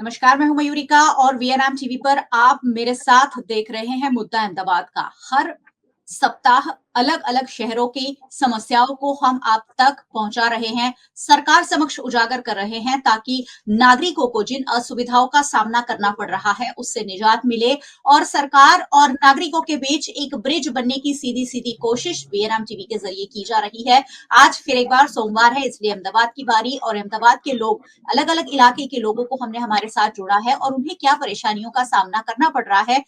नमस्कार, मैं हूं मयूरिका और वीएनएम टीवी पर आप मेरे साथ देख रहे हैं मुद्दा अहमदाबाद का। हर सप्ताह अलग अलग शहरों की समस्याओं को हम आप तक पहुंचा रहे हैं, सरकार समक्ष उजागर कर रहे हैं ताकि नागरिकों को जिन असुविधाओं का सामना करना पड़ रहा है उससे निजात मिले और सरकार और नागरिकों के बीच एक ब्रिज बनने की सीधी सीधी कोशिश वीएनएम टीवी के जरिए की जा रही है। आज फिर एक बार सोमवार है, इसलिए अहमदाबाद की बारी और अहमदाबाद के लोग, अलग अलग इलाके के लोगों को हमने हमारे साथ जोड़ा है और उन्हें क्या परेशानियों का सामना करना पड़ रहा है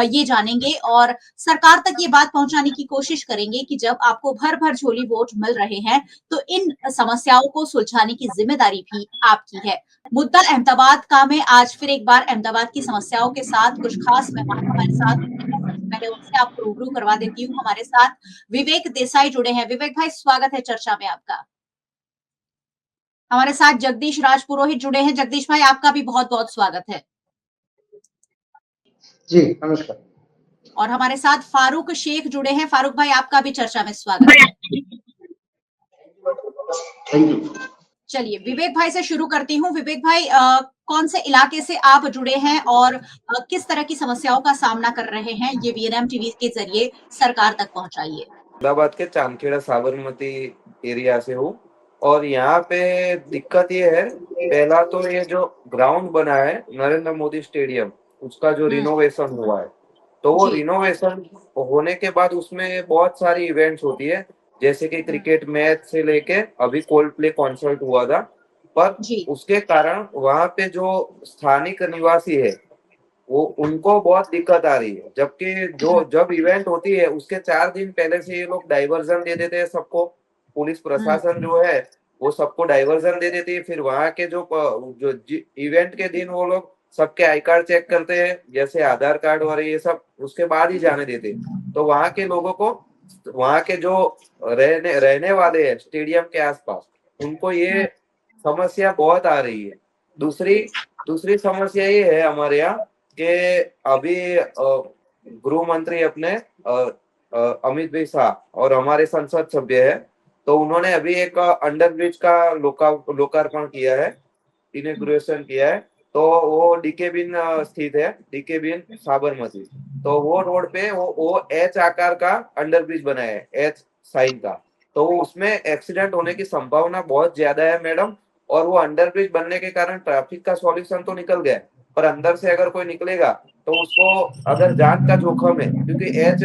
ये जानेंगे और सरकार तक ये बात पहुंचाने की कोशिश करेंगे कि जब आपको भर भर झोली वोट मिल रहे हैं तो इन समस्याओं को सुलझाने की जिम्मेदारी भी आपकी है। मुद्दा अहमदाबाद का में आज फिर एक बार अहमदाबाद की समस्याओं के साथ कुछ खास मेहमान हमारे साथ हैं। सबसे पहले उनसे आपको रूबरू करवा देती हूँ। हमारे साथ विवेक देसाई जुड़े हैं। विवेक भाई, स्वागत है चर्चा में आपका। हमारे साथ जगदीश राज पुरोहित जुड़े हैं। जगदीश भाई, आपका भी बहुत बहुत स्वागत है। जी नमस्कार। और हमारे साथ फारूक शेख जुड़े हैं। फारूक भाई, आपका भी चर्चा में स्वागत है। Thank you. चलिए विवेक भाई से शुरू करती हूँ। विवेक भाई, कौन से इलाके से आप जुड़े हैं और किस तरह की समस्याओं का सामना कर रहे हैं, ये वीएनएम टीवी के जरिए सरकार तक पहुंचाइए। अहमदाबाद के चांदखेड़ा साबरमती एरिया से हूँ और यहाँ पे दिक्कत ये है, पहला तो ये जो ग्राउंड बना है नरेंद्र मोदी स्टेडियम, उसका जो रिनोवेशन हुआ है, तो वो रिनोवेशन होने के बाद उसमें बहुत सारी इवेंट्स होती है, जैसे कि क्रिकेट मैच से लेके अभी कोल्ड प्ले कॉन्सर्ट हुआ था, पर उसके कारण वहाँ पे जो स्थानिक निवासी है वो उनको बहुत दिक्कत आ रही है। जबकि जब इवेंट होती है उसके 4 दिन पहले से ये लोग डाइवर्जन दे देते हैं सबको। पुलिस प्रशासन जो है वो सबको डाइवर्जन दे देती है। फिर वहाँ के जो इवेंट के दिन वो लोग सबके आई कार्ड चेक करते हैं, जैसे आधार कार्ड और ये सब, उसके बाद ही जाने देते हैं। तो वहाँ के लोगों को, वहाँ के जो रहने वाले हैं स्टेडियम के आसपास, उनको ये समस्या बहुत आ रही है। दूसरी समस्या ये है हमारे यहाँ कि अभी गृह मंत्री अपने अमित भाई शाह और हमारे संसद सभ्य है, तो उन्होंने अभी एक अंडर ब्रिज का लोकार्पण किया है, इनॉग्रेशन किया है। तो वो डीके बिन स्थित है, डीके बिन साबरमती। तो वो रोड पे वो एच आकार का अंडर ब्रिज बना है, एच साइन का। तो उसमें एक्सीडेंट होने की संभावना बहुत ज्यादा है मैडम। और वो अंडर ब्रिज बनने के कारण ट्रैफिक का सॉल्यूशन तो निकल गया, पर अंदर से अगर कोई निकलेगा तो उसको अगर जान का जोखम है, क्योंकि एच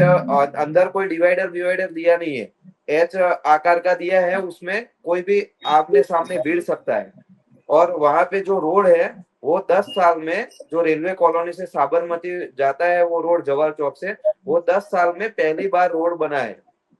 अंदर कोई डिवाइडर दिया नहीं है, एच आकार का दिया है, उसमें कोई भी आमने सामने भिड़ सकता है। और वहां पे जो रोड है वो 10 साल में, जो रेलवे कॉलोनी से साबरमती जाता है वो रोड जवाहर चौक से, वो 10 साल में पहली बार रोड बना है।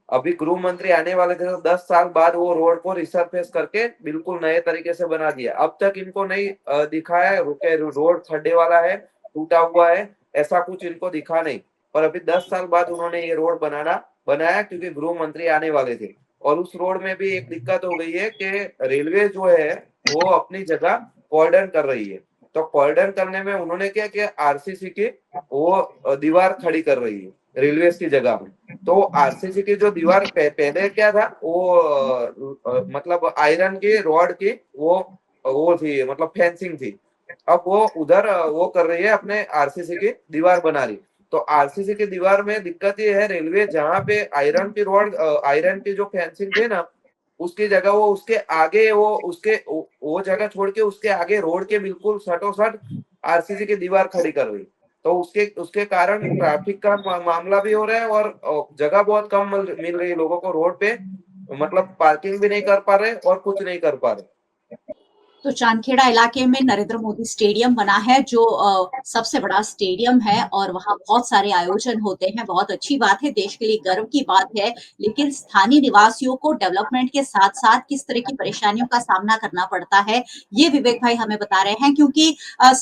अभी गृह मंत्री आने वाले थे तो 10 साल बाद वो रोड को रिसरफेस करके बिल्कुल नए तरीके से बना दिया। अब तक इनको नहीं दिखाया है रोड खड्डे वाला है, टूटा हुआ है, ऐसा कुछ इनको दिखा नहीं। पर अभी 10 साल बाद उन्होंने ये रोड बनाया क्योंकि गृह मंत्री आने वाले थे। और उस रोड में भी एक दिक्कत हो गई है कि रेलवे जो है वो अपनी जगह कॉर्डन कर रही है। तो कॉर्डन करने में उन्होंने क्या किया, आरसीसी की वो दीवार खड़ी कर रही है रेलवे की जगह में। तो आरसीसी की जो दीवार पहले क्या था, वो मतलब आयरन की रॉड की वो थी, मतलब फेंसिंग थी। अब वो उधर वो कर रही है, अपने आरसीसी की दीवार बना रही। तो आरसीसी की दीवार में दिक्कत ये है, रेलवे जहाँ पे आयरन की रॉड, आयरन की जो फेंसिंग थी ना, उसकी जगह वो उसके आगे वो जगह छोड़ के उसके आगे रोड के बिल्कुल सटोसट आरसीसी की दीवार खड़ी कर रही। तो उसके कारण ट्रैफिक का मामला भी हो रहा है और जगह बहुत कम मिल रही है लोगों को रोड पे, मतलब पार्किंग भी नहीं कर पा रहे और कुछ नहीं कर पा रहे। तो चांदखेड़ा इलाके में नरेंद्र मोदी स्टेडियम बना है, जो सबसे बड़ा स्टेडियम है और वहां बहुत सारे आयोजन होते हैं। बहुत अच्छी बात है, देश के लिए गर्व की बात है। लेकिन स्थानीय निवासियों को डेवलपमेंट के साथ साथ किस तरह की परेशानियों का सामना करना पड़ता है, ये विवेक भाई हमें बता रहे हैं, क्योंकि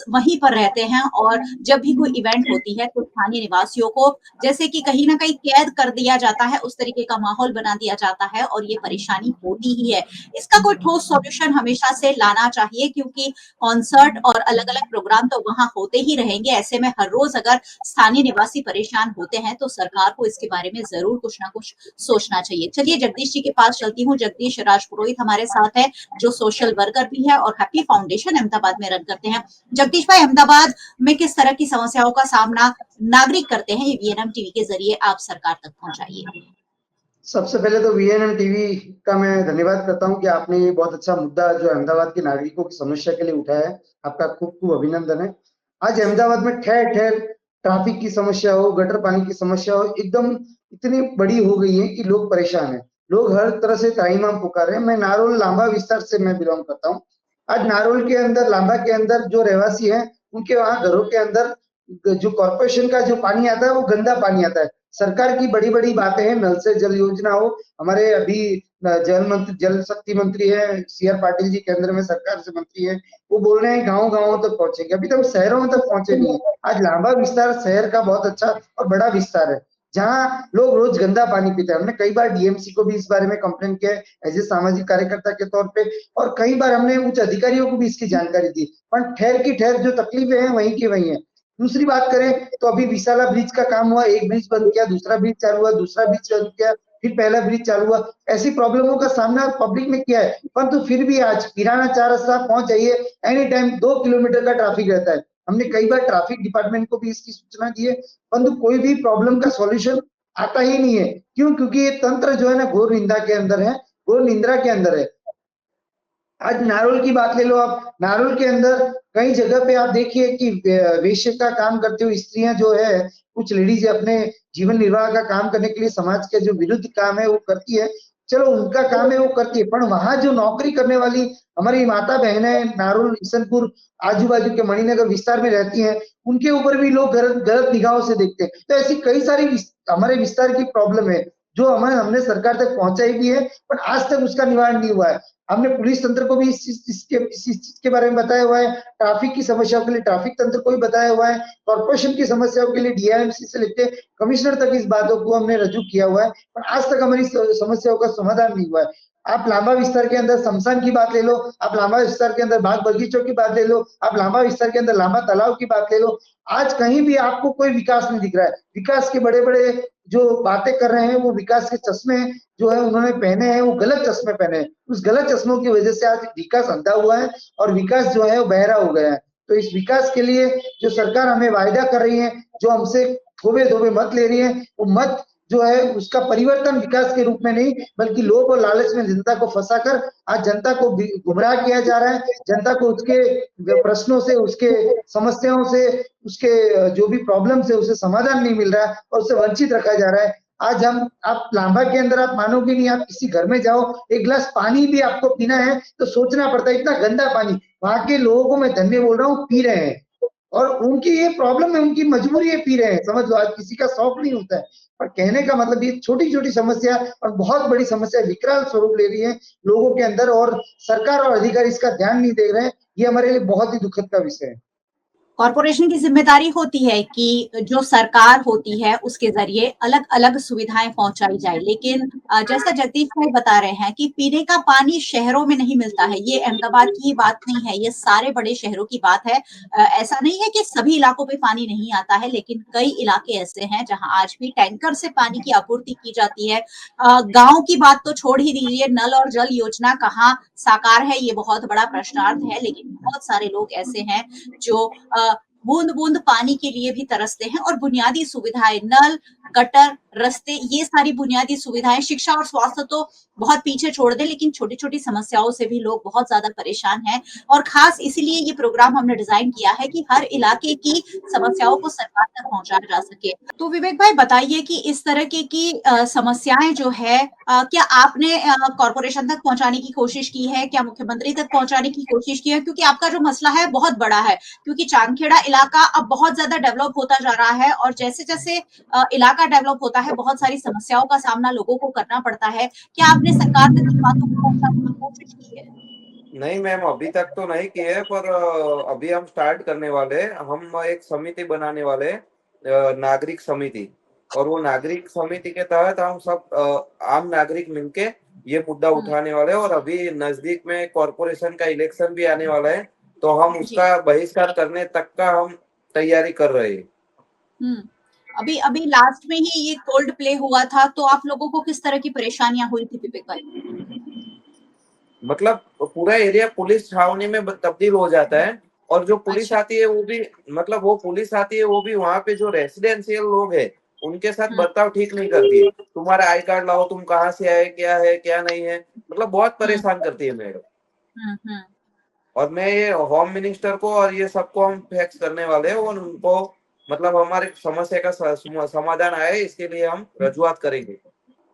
वहीं पर रहते हैं और जब भी कोई इवेंट होती है तो स्थानीय निवासियों को जैसे कि कहीं ना कहीं कैद कर दिया जाता है, उस तरीके का माहौल बना दिया जाता है और ये परेशानी होती ही है। इसका कोई ठोस सॉल्यूशन हमेशा से लाना होना चाहिए, क्योंकि कॉन्सर्ट और अलग अलग प्रोग्राम तो वहां होते ही रहेंगे। ऐसे में हर रोज अगर स्थानीय निवासी परेशान होते हैं तो सरकार को इसके बारे में जरूर कुछ ना कुछ सोचना चाहिए। चलिए जगदीश जी के पास चलती हूँ। जगदीश राजपुरोहित हमारे साथ है, जो सोशल वर्कर भी है और हैप्पी फाउंडेशन अहमदाबाद में रन करते हैं। जगदीश भाई, अहमदाबाद में किस तरह की समस्याओं का सामना नागरिक करते हैं, ये वीएनएम टीवी के जरिए आप सरकार तक पहुंचाइए। सबसे पहले तो वीएनएम टीवी का मैं धन्यवाद करता हूं कि आपने ये बहुत अच्छा मुद्दा जो अहमदाबाद के नागरिकों की समस्या के लिए उठाया है। आपका खूब खूब अभिनंदन है। आज अहमदाबाद में ठहर ठहर ट्रैफिक की समस्या हो, गटर पानी की समस्या हो, एकदम इतनी बड़ी हो गई है कि लोग परेशान हैं। लोग हर तरह से त्राहिमाम पुकार रहे हैं। मैं नारोल लांबा विस्तार से मैं बिलोंग करता हूँ। आज नारोल के अंदर, लांबा के अंदर जो रहवासी हैं, उनके वहां घरों के अंदर जो कॉर्पोरेशन का जो पानी आता है वो गंदा पानी आता है। सरकार की बड़ी-बड़ी बातें हैं, नल से जल योजना हो, हमारे अभी जल शक्ति मंत्री है सीआर पाटिल जी केंद्र में सरकार से मंत्री है, वो बोल रहे हैं गाँव-गाँव तक पहुंचेंगे, अभी तक शहरों में तक पहुंचे नहीं है। आज लांबा विस्तार शहर का बहुत अच्छा और बड़ा विस्तार है, जहाँ लोग रोज गंदा पानी पीते हैं। हमने कई बार डीएमसी को भी इस बारे में कंप्लेन किया है एज ए सामाजिक कार्यकर्ता के तौर पे, और कई बार हमने उच्च अधिकारियों को भी इसकी जानकारी दी, पर ठहर की ठहर जो तकलीफें हैं वहीं की वहीं है। दूसरी बात करें तो अभी विशाला ब्रिज का काम हुआ, एक ब्रिज बंद किया, दूसरा ब्रिज चालू हुआ, दूसरा ब्रिज बंद किया, फिर पहला ब्रिज चालू हुआ। ऐसी प्रॉब्लमों का सामना पब्लिक ने किया है, परंतु फिर भी आज पिराना 4 रास्ता पहुंच जाइए, एनी टाइम 2 किलोमीटर का ट्रैफिक रहता है। हमने कई बार ट्रैफिक डिपार्टमेंट को भी इसकी सूचना दी है, परंतु कोई भी प्रॉब्लम का सॉल्यूशन आता ही नहीं है। क्यों? क्योंकि ये तंत्र जो है ना घोर निंदा के अंदर है, घोर निंद्रा के अंदर है। आज नारोल की बात ले लो आप, नारोल के अंदर कई जगह पे आप देखिए कि वेश्या का काम करते हुए स्त्रियां जो है, कुछ लेडीज अपने जीवन निर्वाह का काम करने के लिए समाज के जो विरुद्ध काम है वो करती है। चलो उनका काम है वो करती है, पर वहां जो नौकरी करने वाली हमारी माता बहनें नारोल, किशनपुर, आजू बाजू के मणिनगर विस्तार में रहती हैं, उनके ऊपर भी लोग गलत गलत निगाहों से देखते हैं। तो ऐसी कई सारी हमारे विस्तार की प्रॉब्लम है जो हमने सरकार तक पहुंचाई भी है, पर आज तक उसका निवारण नहीं हुआ है। हमने पुलिस तंत्र को भी इस चीज के बारे में बताया हुआ है, ट्रैफिक की समस्याओं के लिए ट्रैफिक तंत्र को भी बताया हुआ है, कॉर्पोरेशन की समस्याओं के लिए डीआईएमसी से लेकर कमिश्नर तक इस बातों को हमने रजू किया हुआ है, पर आज तक हमारी समस्याओं का समाधान नहीं हुआ है। आप लांबा विस्तार के अंदर शमशान की बात ले लो, आप लांबा विस्तार के अंदर बाग बगीचों की बात ले लो, आप लांबा विस्तार के अंदर लांबा तालाब की बात ले लो, आज कहीं भी आपको कोई विकास नहीं दिख रहा है। विकास के बड़े बड़े जो बातें कर रहे हैं वो विकास के चश्मे जो है उन्होंने पहने हैं, वो गलत चश्मे पहने हैं। उस गलत चश्मों की वजह से आज विकास अंधा हुआ है और विकास जो है वो बहरा हो गया है। तो इस विकास के लिए जो सरकार हमें वायदा कर रही है, जो हमसे थोबे थोबे मत ले रही है, वो मत जो है उसका परिवर्तन विकास के रूप में नहीं, बल्कि लोभ और लालच में जनता को फंसाकर आज जनता को गुमराह किया जा रहा है। जनता को उसके प्रश्नों से, उसके समस्याओं से, उसके जो भी प्रॉब्लम से उसे समाधान नहीं मिल रहा है और उसे वंचित रखा जा रहा है। आज हम आप लांबा के अंदर आप मानोगे नहीं, आप किसी घर में जाओ, एक गिलास पानी भी आपको पीना है तो सोचना पड़ता है, इतना गंदा पानी। वहां के लोगों को मैं धन्य बोल रहा हूँ, पी रहे हैं और उनकी ये प्रॉब्लम है, उनकी मजबूरी है, पी रहे हैं। समझ लो आज किसी का शौक नहीं होता है, पर कहने का मतलब ये छोटी छोटी समस्या और बहुत बड़ी समस्या विकराल स्वरूप ले रही है लोगों के अंदर, और सरकार और अधिकारी इसका ध्यान नहीं दे रहे हैं। ये हमारे लिए बहुत ही दुखद का विषय है। कॉरपोरेशन की जिम्मेदारी होती है कि जो सरकार होती है उसके जरिए अलग अलग सुविधाएं पहुंचाई जाए, लेकिन जैसा जगदीश भाई बता रहे हैं कि पीने का पानी शहरों में नहीं मिलता है। ये अहमदाबाद की बात नहीं है, ये सारे बड़े शहरों की बात है। ऐसा नहीं है कि सभी इलाकों पे पानी नहीं आता है, लेकिन कई इलाके ऐसे हैं जहां आज भी टैंकर से पानी की आपूर्ति की जाती है। गांव की बात तो छोड़ ही दीजिए, नल और जल योजना कहाँ साकार है ये बहुत बड़ा प्रश्नार्थ है। लेकिन बहुत सारे लोग ऐसे हैं जो बूंद बूंद पानी के लिए भी तरसते हैं, और बुनियादी सुविधाएं, नल, गटर, रास्ते, ये सारी बुनियादी सुविधाएं, शिक्षा और स्वास्थ्य तो बहुत पीछे छोड़ दे, लेकिन छोटी छोटी समस्याओं से भी लोग बहुत ज्यादा परेशान हैं। और खास इसीलिए ये प्रोग्राम हमने डिजाइन किया है कि हर इलाके की समस्याओं को सरकार तक पहुंचाया जा सके। तो विवेक भाई बताइए कि इस तरह की समस्याएं जो है, क्या आपने कॉर्पोरेशन तक पहुंचाने की कोशिश की है, क्या मुख्यमंत्री तक पहुंचाने की कोशिश की है? क्योंकि आपका जो मसला है बहुत बड़ा है, क्योंकि चांदखेड़ा इलाका अब बहुत ज्यादा डेवलप होता जा रहा है, और जैसे जैसे इलाका डेवलप होता है बहुत सारी समस्याओं का सामना लोगों को करना पड़ता है। क्या आपने सरकार तक इन बातों को पहुंचाने की कोशिश की है? नहीं मैम, अभी तक तो नहीं किए है, पर अभी हम स्टार्ट करने वाले हैं। हम एक समिति बनाने वाले हैं, नागरिक समिति, और वो नागरिक समिति के तहत हम सब आम नागरिक मिलके ये मुद्दा उठाने वाले हैं। और अभी नजदीक में कॉरपोरेशन का इलेक्शन भी आने वाला है, तो हम जी। उसका बहिष्कार करने तक का हम तैयारी कर रहे हैं। हम्म। अभी अभी लास्ट में ही ये कोल्ड प्ले हुआ था, तो आप लोगों को किस तरह की परेशानियां हुई थी पिपे पर? मतलब पूरा एरिया पुलिस छावनी में तब्दील हो जाता है। और जो पुलिस अच्छा। आती है वो भी, मतलब वो पुलिस आती है वो भी वहां पे जो रेसिडेंशियल लोग है उनके साथ हम्म। बर्ताव ठीक नहीं करती है। तुम्हारा आई कार्ड लाओ, तुम कहाँ से आए, क्या है क्या नहीं है, मतलब बहुत हम्म। परेशान करती है मैडम। हम्म। और मैं ये होम मिनिस्टर को और ये सबको हम फैक्स करने वाले हैं, और उनको मतलब हमारे समस्या का समाधान आए इसके लिए हम रजुआत करेंगे।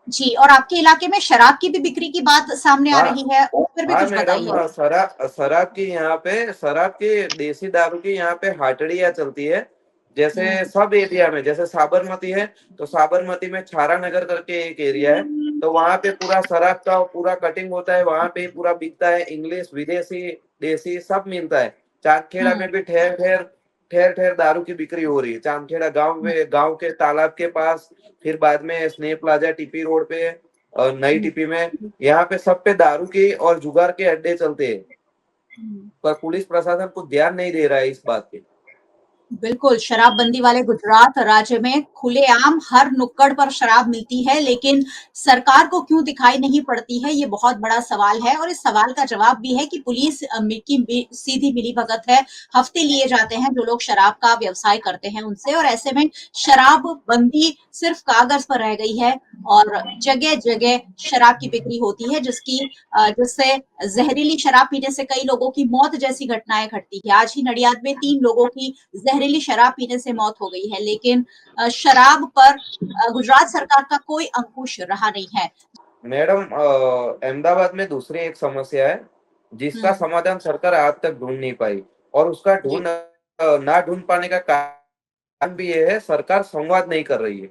जी, और आपके इलाके में शराब की भी बिक्री की बात सामने आ हाँ रही है, उस पर भी हाँ कुछ मैडम, बताइए। शराब की यहाँ पे, शराब की देसी दारू की यहाँ पे हाटड़ियाँ चलती है। जैसे हम्म। सब एरिया में, जैसे साबरमती है तो साबरमती में छारा नगर करके एक एरिया है, तो वहां पे पूरा शराब का पूरा कटिंग होता है, वहां पे ही पूरा बिकता है। इंग्लिश, विदेशी, देसी सब मिलता है। चांदखेड़ा हम्म। में भी ठहर ठहर ठहर ठहर दारू की बिक्री हो रही है। चांदखेड़ा गांव में, गांव के तालाब के पास, फिर बाद में स्नेह प्लाजा टीपी रोड पे और नई हम्म। टीपी में, यहाँ पे सब पे दारू की और जुगार के अड्डे चलते हैं। हम्म। पर पुलिस प्रशासन कुछ ध्यान नहीं दे रहा है इस बात पे। बिल्कुल, शराबबंदी वाले गुजरात राज्य में खुलेआम हर नुक्कड़ पर शराब मिलती है, लेकिन सरकार को क्यों दिखाई नहीं पड़ती है, ये बहुत बड़ा सवाल है। और इस सवाल का जवाब भी है कि पुलिस की सीधी मिलीभगत है। हफ्ते लिए जाते हैं जो लोग शराब का व्यवसाय करते हैं उनसे, और ऐसे में शराबबंदी सिर्फ कागज पर रह गई है और जगह जगह शराब की बिक्री होती है, जिससे जहरीली शराब पीने से कई लोगों की मौत जैसी घटनाएं घटती है। आज ही नडियाद में 3 लोगों की जहरीली शराब पीने से मौत हो गई है, लेकिन शराब पर गुजरात सरकार का कोई अंकुश रहा नहीं है। मैडम, अहमदाबाद में दूसरी एक समस्या है जिसका हम्म। समाधान सरकार आज तक ढूंढ नहीं पाई। और उसका जी। ना ढूंढ पाने का कारण भी ये है, सरकार संवाद नहीं कर रही है।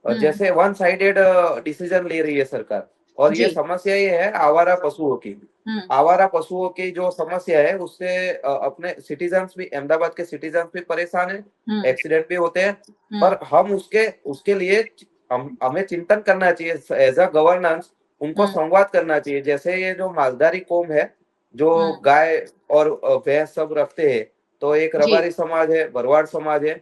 हम्म। जैसे वन साइडेड डिसीजन ले रही है सरकार। और ये जी। समस्या ये है आवारा पशुओं की। हम्म। आवारा पशुओं की जो समस्या है उससे अपने सिटीजन्स भी, अहमदाबाद के सिटीजन्स भी परेशान है, हम्म। एक्सीडेंट भी होते हैं। हम्म। पर हम उसके उसके लिए हमें चिंतन करना चाहिए एज अ गवर्नेंस। उनको हम्म। संवाद करना चाहिए। जैसे ये जो मालधारी कौम है, जो हम्म। गाय और भैंस सब रखते हैं, तो एक जी। रबारी समाज है, भरवाड़ समाज है।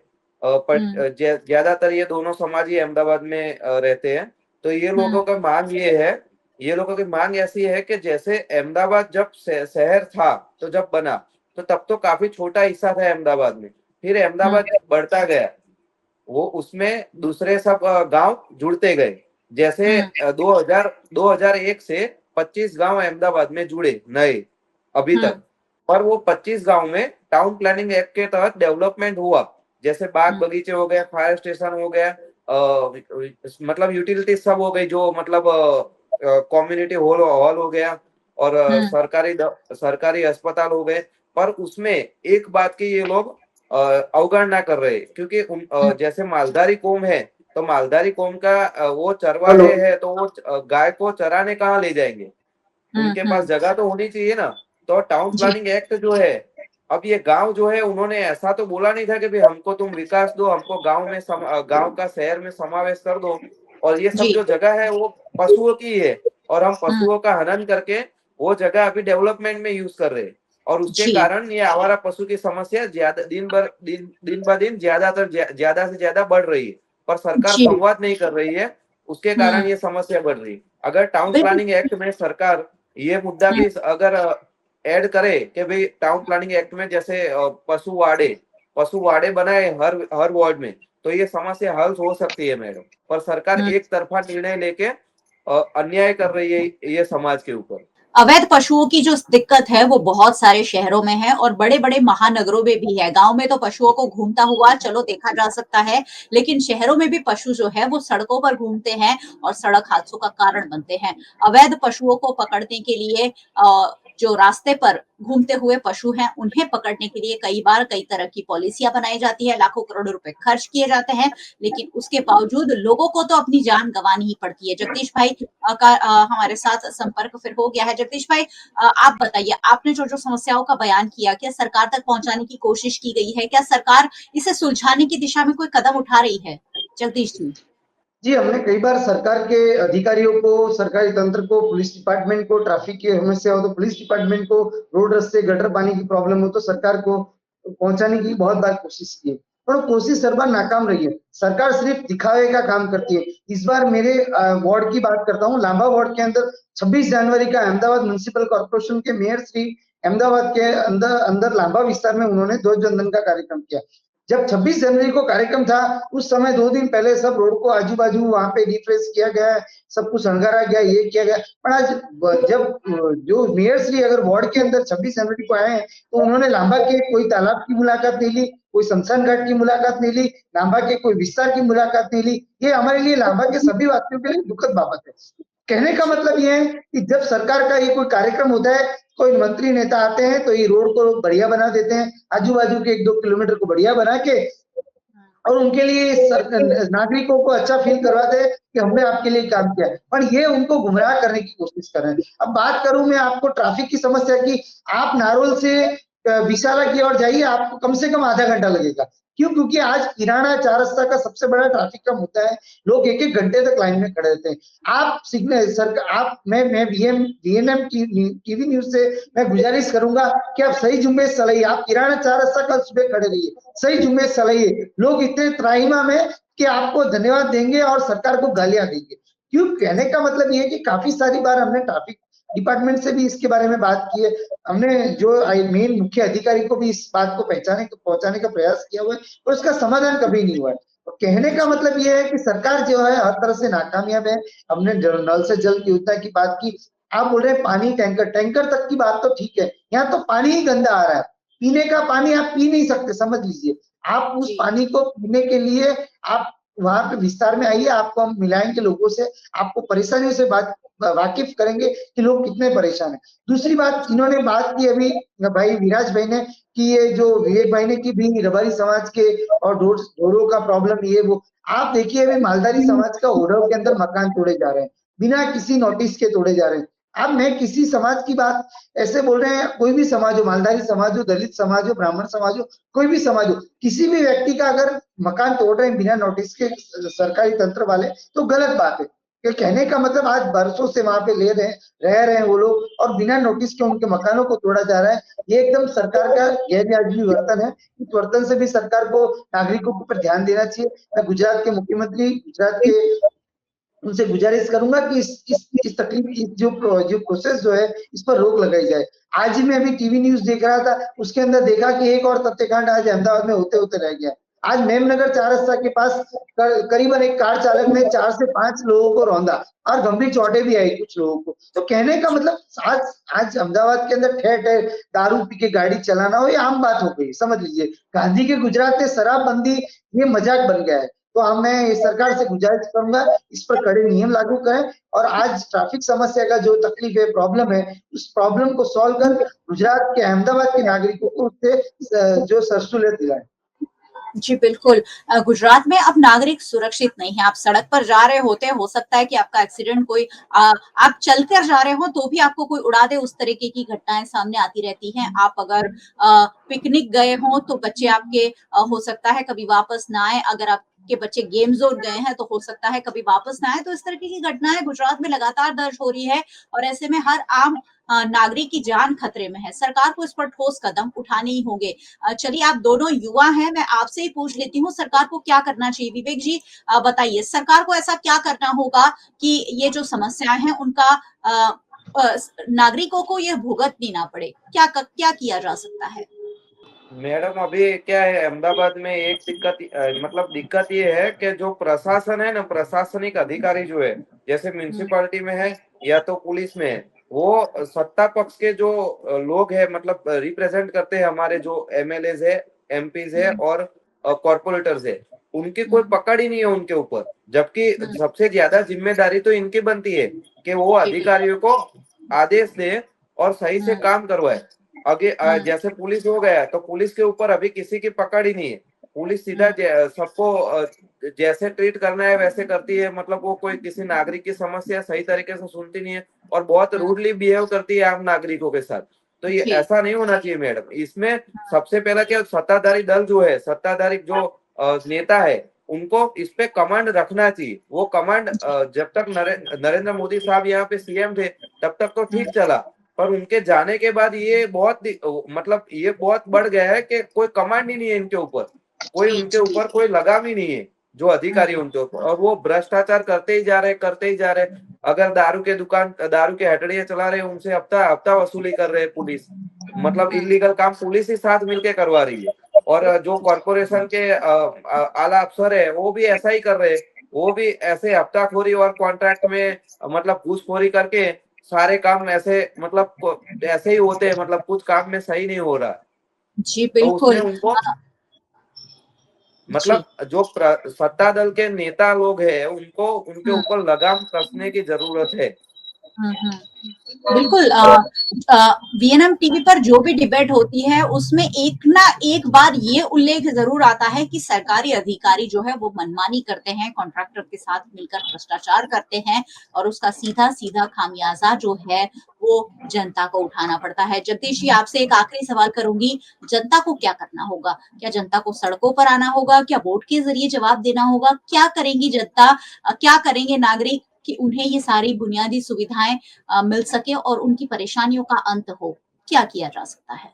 हम्म। ज्यादातर ये दोनों समाज ही अहमदाबाद में रहते हैं। तो ये हम्म। लोगों का मांग ये है, ये लोगों की मांग ऐसी है कि जैसे अहमदाबाद जब शहर था, तो जब बना तो तब तो काफी छोटा हिस्सा था अहमदाबाद में। फिर हम्म। अहमदाबाद जब बढ़ता गया, वो उसमें दूसरे सब गांव जुड़ते गए। जैसे हम्म। 2001 से 25 गांव अहमदाबाद में जुड़े नए अभी हम्म। तक। पर वो 25 गांव में टाउन प्लानिंग एक्ट के तहत डेवलपमेंट हुआ। जैसे बाग हम्म। बगीचे हो गया, फायर स्टेशन हो गया, मतलब यूटिलिटी सब हो गई, जो मतलब कम्युनिटी हॉल हॉल हो गया, और हम्म। सरकारी अस्पताल हो गए। पर उसमें एक बात की ये लोग अवगणना कर रहे हैं, क्योंकि हम्म। जैसे मालधारी कौम है, तो मालधारी कौम का वो हेलो। चरवाहे है, तो वो गाय को चराने कहाँ ले जाएंगे? हम्म। उनके पास हम्म। जगह तो होनी चाहिए ना। तो टाउन जी। प्लानिंग एक्ट जो है, अब ये गांव जो है, उन्होंने ऐसा तो बोला नहीं था कि भाई हमको तुम विकास दो, हमको गांव का शहर में समावेश कर दो। और ये सब जी। जो जगह है वो पशुओं की है, और हम हम्म। पशुओं का हनन करके वो जगह अभी डेवलपमेंट में यूज कर रहे हैं। और उसके जी। कारण ये आवारा पशु की समस्या ज्यादा दिन ब दिन ज्यादा से ज्यादा बढ़ रही है। पर सरकार जी। संवाद नहीं कर रही है, उसके कारण हम्म। ये समस्या बढ़ रही है। अगर टाउन बिल्कुल। प्लानिंग एक्ट में सरकार ये मुद्दा हम्म। भी अगर ऐड करे कि भाई टाउन प्लानिंग एक्ट में जैसे पशु वाड़े बनाए हर हर वार्ड में, तो ये समस्या हल हो सकती है मैडम। पर सरकार हम्म। एक तरफा निर्णय लेके अन्याय कर रही है ये समाज के ऊपर। अवैध पशुओं की जो दिक्कत है वो बहुत सारे शहरों में है और बड़े बड़े महानगरों में भी है। गांव में तो पशुओं को घूमता हुआ चलो देखा जा सकता है, लेकिन शहरों में भी पशु जो है वो सड़कों पर घूमते हैं और सड़क हादसों का कारण बनते हैं। अवैध पशुओं को पकड़ने के लिए जो रास्ते पर घूमते हुए पशु हैं उन्हें पकड़ने के लिए कई बार कई तरह की पॉलिसियां बनाई जाती है, लाखों करोड़ों रुपए खर्च किए जाते हैं, लेकिन उसके बावजूद लोगों को तो अपनी जान गंवानी ही पड़ती है। जगदीश भाई का हमारे साथ संपर्क फिर हो गया है। जगदीश भाई, आप बताइए, आपने जो जो समस्याओं का बयान किया, क्या सरकार तक पहुंचाने की कोशिश की गई है? क्या सरकार इसे सुलझाने की दिशा में कोई कदम उठा रही है? जगदीश जी। जी, हमने कई बार सरकार के अधिकारियों को, सरकारी तंत्र को, पुलिस डिपार्टमेंट को, ट्रैफिक की समस्या हो तो पुलिस डिपार्टमेंट को, रोड रास्ते गटर पानी की प्रॉब्लम हो तो सरकार को पहुंचाने की बहुत बार कोशिश की है, पर वो कोशिश हर बार नाकाम रही है। सरकार सिर्फ दिखावे का काम करती है। इस बार मेरे वार्ड की बात करता हूँ, लांबा वार्ड के अंदर 26 जनवरी का अहमदाबाद म्युनिसिपल कॉर्पोरेशन के मेयर श्री अहमदाबाद के अंदर अंदर लांबा विस्तार में उन्होंने ध्वज वंदन का कार्यक्रम किया। जब 26 जनवरी को कार्यक्रम था, उस समय 2 दिन पहले सब रोड को आजू-बाजू वहाँ पे रिफ्रेश किया गया है, सब कुछ शृंगारा गया, ये किया गया। पर आज जब जो मेयर श्री अगर वार्ड के अंदर 26 जनवरी को आए हैं, तो उन्होंने लांबा के कोई तालाब की मुलाकात नहीं ली, कोई शमशान घाट की मुलाकात नहीं ली, लांबा के कोई विस्तार की मुलाकात नहीं ली। ये हमारे लिए लांबा के सभी वासियों के लिए दुखद बाबत है। कहने का मतलब ये है कि जब सरकार का ये कोई कार्यक्रम होता है, कोई मंत्री नेता आते हैं तो ये रोड को बढ़िया बना देते हैं, आजू-बाजू के 1-2 किलोमीटर को बढ़िया बना के और उनके लिए नागरिकों को अच्छा फील करवाते हैं कि हमने आपके लिए काम किया है, पर ये उनको गुमराह करने की कोशिश कर रहे हैं। अब बात करूं मैं आपको ट्रैफिक की समस्या की, आप नारोल से विशाला की ओर जाइए, आपको कम से कम आधा घंटा लगेगा। क्यों? क्योंकि आज किराना 4 रास्ता का सबसे बड़ा ट्रैफिक का मुद्दा है। लोग 1-1 घंटे तक लाइन में खड़े रहते हैं। आप सिग्नल सर आप मैं वीएनएम टीवी न्यूज़ से मैं गुजारिश करूंगा कि आप सही जुम्मेश चलाइए। आप किराना 4 रास्ता कल सुबह खड़े रहिए, सही जुम्मेश चलाइए। लोग इतने त्राहिमाम है कि आपको धन्यवाद देंगे और सरकार को गालियां देंगे। क्यों? कहने का मतलब ये है कि काफी सारी बार हमने ट्रैफिक डिपार्टमेंट से भी इसके बारे में बात की है। हमने जो मेन मुख्य अधिकारी को भी इस बात को पहुंचाने का प्रयास किया हुआ है, और उसका समाधान कभी नहीं हुआ है। तो कहने का मतलब ये है कि सरकार जो है हर तरह से नाकामयाब है। हमने नल से जल की योजना की बात की। आप बोल रहे हैं पानी टैंकर तक की बात तो ठीक है, यहाँ तो पानी ही गंदा आ रहा है। पीने का पानी आप पी नहीं सकते, समझ लीजिए। आप उस पानी को पीने के लिए आप वहां पे विस्तार में आइए, आपको हम मिलाएंगे लोगों से, आपको परेशानियों से वाकिफ करेंगे कि लोग कितने परेशान हैं। दूसरी बात इन्होंने बात की अभी भाई विराज भाई ने कि ये जो विवेक भाई ने की भी रबारी समाज के और ढोरों का प्रॉब्लम ये वो। आप देखिए अभी मालधारी समाज का ओढ़व के अंदर मकान तोड़े जा रहे हैं, बिना किसी नोटिस के तोड़े जा रहे हैं। अब मैं किसी समाज की बात ऐसे बोल रहे हैं, कोई भी समाज हो, मालधारी समाज हो, दलित समाज हो, ब्राह्मण समाज हो, कोई भी समाज हो, किसी भी व्यक्ति का अगर मकान तोड़ रहे हैं बिना नोटिस के सरकारी तंत्र वाले, तो गलत बात है। ये कहने का मतलब आज बरसों से वहां पे रह रहे हैं वो लोग और बिना नोटिस के उनके मकानों को तोड़ा जा रहा है। ये एकदम सरकार का गैरवाजिबी वर्तन है। इस वर्तन से भी सरकार को नागरिकों के ऊपर ध्यान देना चाहिए। मैं गुजरात के मुख्यमंत्री गुजरात के उनसे गुजारिश करूंगा कि इस तकलीफ जो प्रोसेस जो है इस पर रोक लगाई जाए। आज ही मैं अभी टीवी न्यूज़ देख रहा था, उसके अंदर देखा कि एक और तथ्यकांड आज अहमदाबाद में होते-होते रह गया। आज मेमनगर 4 रास्ता के पास करीबन एक कार चालक ने 4 से 5 लोगों को रौंदा और गंभीर चोटें भी आई कुछ लोगों को। तो कहने का मतलब आज आज अहमदाबाद के अंदर ठहर-ठहर दारू पी के गाड़ी चलाना हो ये आम बात हो गई, समझ लीजिए। गांधी के गुजरात में शराबबंदी ये मजाक बन गया है। तो हम मैं सरकार से गुजारिश करूंगा इस पर कड़े नियम लागू करें और आज ट्रैफिक समस्या का जो तकलीफ है, प्रॉब्लम है, उस प्रॉब्लम को सॉल्व कर गुजरात के अहमदाबाद के नागरिकों को उससे जो सहूलियत दिलाएं। जी बिल्कुल। गुजरात में अब नागरिक सुरक्षित नहीं है। आप सड़क पर जा रहे होते हैं, हो सकता है कि आपका एक्सीडेंट कोई आप चलकर जा रहे हो तो भी आपको कोई उड़ा दे, उस तरीके की घटनाएं सामने आती रहती हैं। आप अगर पिकनिक गए हो तो बच्चे आपके हो सकता है कभी वापस ना आए। अगर आपके बच्चे गेम जोन गए हैं तो हो सकता है कभी वापस ना आए। तो इस तरीके की घटनाएं गुजरात में लगातार दर्ज हो रही है और ऐसे में हर आम नागरिक की जान खतरे में है। सरकार को इस पर ठोस कदम उठाने ही होंगे। चलिए आप दोनों युवा हैं, मैं आपसे ही पूछ लेती हूँ सरकार को क्या करना चाहिए? विवेक जी बताइए सरकार को ऐसा क्या करना होगा कि ये जो समस्याएं हैं उनका नागरिकों को यह भुगतनी ना पड़े? क्या किया जा सकता है? मैडम अभी क्या है अहमदाबाद में एक मतलब दिक्कत ये है कि जो प्रशासन है ना, प्रशासनिक अधिकारी जो है जैसे म्यूनिसिपालिटी में है या तो पुलिस में है, वो सत्ता पक्ष के जो लोग है मतलब रिप्रेजेंट करते हैं हमारे जो एमएलएज है, एमपीज है और कॉर्पोरेटर्स है, उनकी कोई पकड़ ही नहीं है उनके ऊपर। जबकि सबसे ज्यादा जिम्मेदारी तो इनकी बनती है कि वो अधिकारियों को आदेश दे और सही से काम करवाए। आगे जैसे पुलिस हो गया तो पुलिस के ऊपर अभी किसी की पकड़ ही नहीं है। पुलिस सीधा सबको जैसे ट्रीट करना है वैसे करती है, मतलब वो कोई किसी नागरिक की समस्या सही तरीके से सुनती नहीं है और बहुत रूडली बिहेव करती है आम नागरिकों के साथ। तो ये ऐसा नहीं होना चाहिए मैडम। इसमें सबसे पहला क्या सत्ताधारी दल जो है, सत्ताधारी जो नेता है उनको इस पे कमांड रखना चाहिए। वो कमांड जब तक नरेंद्र मोदी साहब यहाँ पे सीएम थे तब तक तो ठीक चला, पर उनके जाने के बाद ये बहुत मतलब ये बहुत बढ़ गया है कि कोई कमांड ही नहीं है इनके ऊपर, कोई उनके ऊपर कोई लगाम ही नहीं है जो अधिकारी उनके ऊपर, और वो भ्रष्टाचार करते ही जा रहे। अगर दारू के हटड़ियां चला रहे उनसे हफ्ता वसूली कर रहे हैं पुलिस, मतलब इलीगल काम पुलिस ही साथ मिलके करवा रही है। और जो कॉर्पोरेशन के आला अफसर है वो भी ऐसा ही कर रहे हैं, वो भी ऐसे हफ्ताखोरी और कॉन्ट्रैक्ट में मतलब घूसखोरी करके सारे काम ऐसे मतलब ऐसे ही होते हैं, मतलब कुछ काम में सही नहीं हो रहा। जी तो उसमें बिल्कुल। उनको जी मतलब जो सत्ता दल के नेता लोग हैं उनको उनके ऊपर लगाम कसने की जरूरत है। बिल्कुल। वीएनएम टीवी पर जो भी डिबेट होती है उसमें एक ना एक बार ये उल्लेख जरूर आता है कि सरकारी अधिकारी जो है वो मनमानी करते हैं, कॉन्ट्रैक्टर के साथ मिलकर भ्रष्टाचार करते हैं और उसका सीधा सीधा खामियाजा जो है वो जनता को उठाना पड़ता है। जगदीश जी, आपसे एक आखिरी सवाल करूंगी, जनता को क्या करना होगा? क्या जनता को सड़कों पर आना होगा? क्या वोट के जरिए जवाब देना होगा? क्या करेंगी जनता, क्या करेंगे नागरिक कि उन्हें ये सारी बुनियादी सुविधाएं मिल सके और उनकी परेशानियों का अंत हो? क्या किया जा सकता है?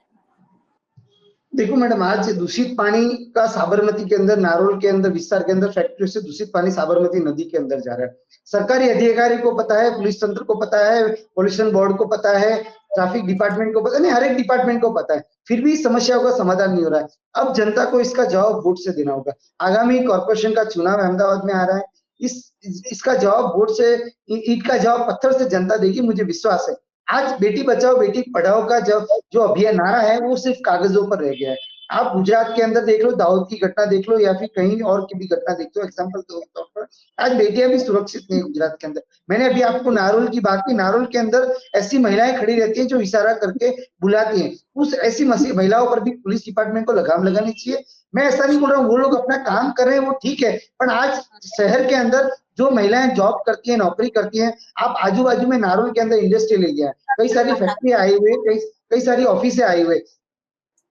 देखो मैडम, आज दूषित पानी का साबरमती के अंदर, नारोल के अंदर, विस्तार के अंदर फैक्ट्री से दूषित पानी साबरमती नदी के अंदर जा रहा है। सरकारी अधिकारी को पता है, पुलिस तंत्र को पता है, पॉल्यूशन बोर्ड को पता है, ट्रैफिक डिपार्टमेंट को पता है, नहीं हर एक डिपार्टमेंट को पता है, फिर भी समस्याओं का समाधान नहीं हो रहा है। अब जनता को इसका जवाब वोट से देना होगा। आगामी कॉर्पोरेशन का चुनाव अहमदाबाद में आ रहा है, इसका जवाब वोट से, ईंट का जवाब पत्थर से जनता देगी, मुझे विश्वास है। आज बेटी बचाओ बेटी पढ़ाओ का जो अभियान नारा है वो सिर्फ कागजों पर रह गया है। आप गुजरात के अंदर देख लो, दाऊद की घटना देख लो, या फिर कहीं और की भी घटना देख लो, एग्जाम्पल के तौर पर आज बेटियां भी सुरक्षित नहीं है गुजरात के अंदर। मैंने अभी आपको नारोल की बात की, नारोल के अंदर ऐसी महिलाएं खड़ी रहती हैं जो इशारा करके बुलाती हैं। उस ऐसी महिलाओं पर भी पुलिस डिपार्टमेंट को लगाम लगानी चाहिए। मैं ऐसा नहीं बोल रहा हूँ, वो लोग अपना काम कर रहे हैं वो ठीक है, पर आज शहर के अंदर जो महिलाएं जॉब करती हैं, नौकरी करती हैं, आप आजू बाजू में नारोल के अंदर इंडस्ट्रियल एरिया है, कई सारी फैक्ट्री आई हुई, कई सारी ऑफिस आई हुई,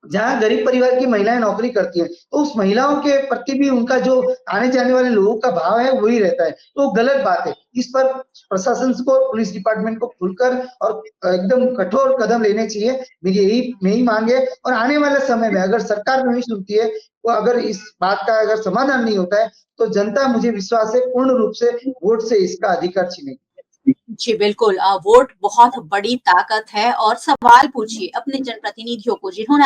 जहाँ गरीब परिवार की महिलाएं नौकरी करती हैं, तो उस महिलाओं के प्रति भी उनका जो आने जाने वाले लोगों का भाव है वही रहता है, तो गलत बात है। इस पर प्रशासन को, पुलिस डिपार्टमेंट को खुलकर और एकदम कठोर कदम लेने चाहिए, मेरी यही मांग है। और आने वाले समय में अगर सरकार नहीं सुनती है, तो अगर इस बात का अगर समाधान नहीं होता है, तो जनता, मुझे विश्वास है, पूर्ण रूप से वोट से इसका अधिकार छीनेगी। जी बिल्कुल। वोट बहुत बड़ी ताकत है और सवाल पूछिए अपने जनप्रतिनिधियों को जिन्होंने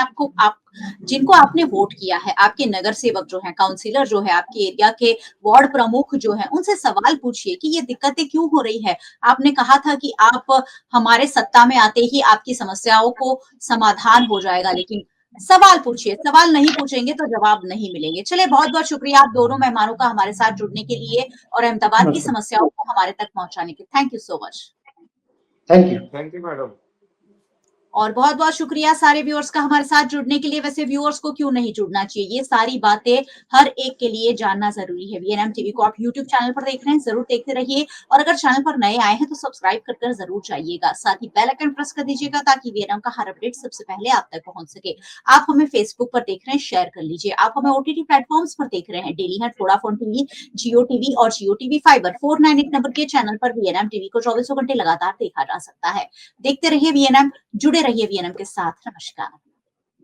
जिनको आपने वोट किया है, आपके नगर सेवक जो हैं, काउंसिलर जो है, आपके एरिया के वार्ड प्रमुख जो हैं, उनसे सवाल पूछिए कि ये दिक्कतें क्यों हो रही है। आपने कहा था कि आप हमारे सत्ता में आते ही आपकी समस्याओं को समाधान हो जाएगा, लेकिन सवाल पूछिए, सवाल नहीं पूछेंगे तो जवाब नहीं मिलेंगे। चलिए, बहुत बहुत शुक्रिया आप दोनों मेहमानों का हमारे साथ जुड़ने के लिए और अहमदाबाद की समस्याओं को हमारे तक पहुंचाने के। Thank you so much. Thank you madam. और बहुत बहुत शुक्रिया सारे व्यूअर्स का हमारे साथ जुड़ने के लिए। वैसे व्यूअर्स को क्यों नहीं जुड़ना चाहिए, ये सारी बातें हर एक के लिए जानना जरूरी है। वीएनएम टीवी को आप यूट्यूब चैनल पर देख रहे हैं, जरूर देखते रहिए, और अगर चैनल पर नए आए हैं तो सब्सक्राइब कर जरूर जाइएगा। साथ ही बेल आइकन प्रेस कर दीजिएगा ताकि वीएनएम का हर अपडेट सबसे पहले आप तक पहुंच सके। आप हमें फेसबुक पर देख रहे हैं, शेयर कर लीजिए। आप हमें ओटीटी प्लेटफॉर्म्स पर देख रहे हैं, डेली हट, वोडाफोन टीवी, जियो टीवी और जियो टीवी फाइबर 498 नंबर के चैनल पर वीएनएम टीवी को 24 घंटे लगातार देखा जा सकता है। देखते रहिए वीएनएम, जुड़े रहिए वीएनएम के साथ। नमस्कार।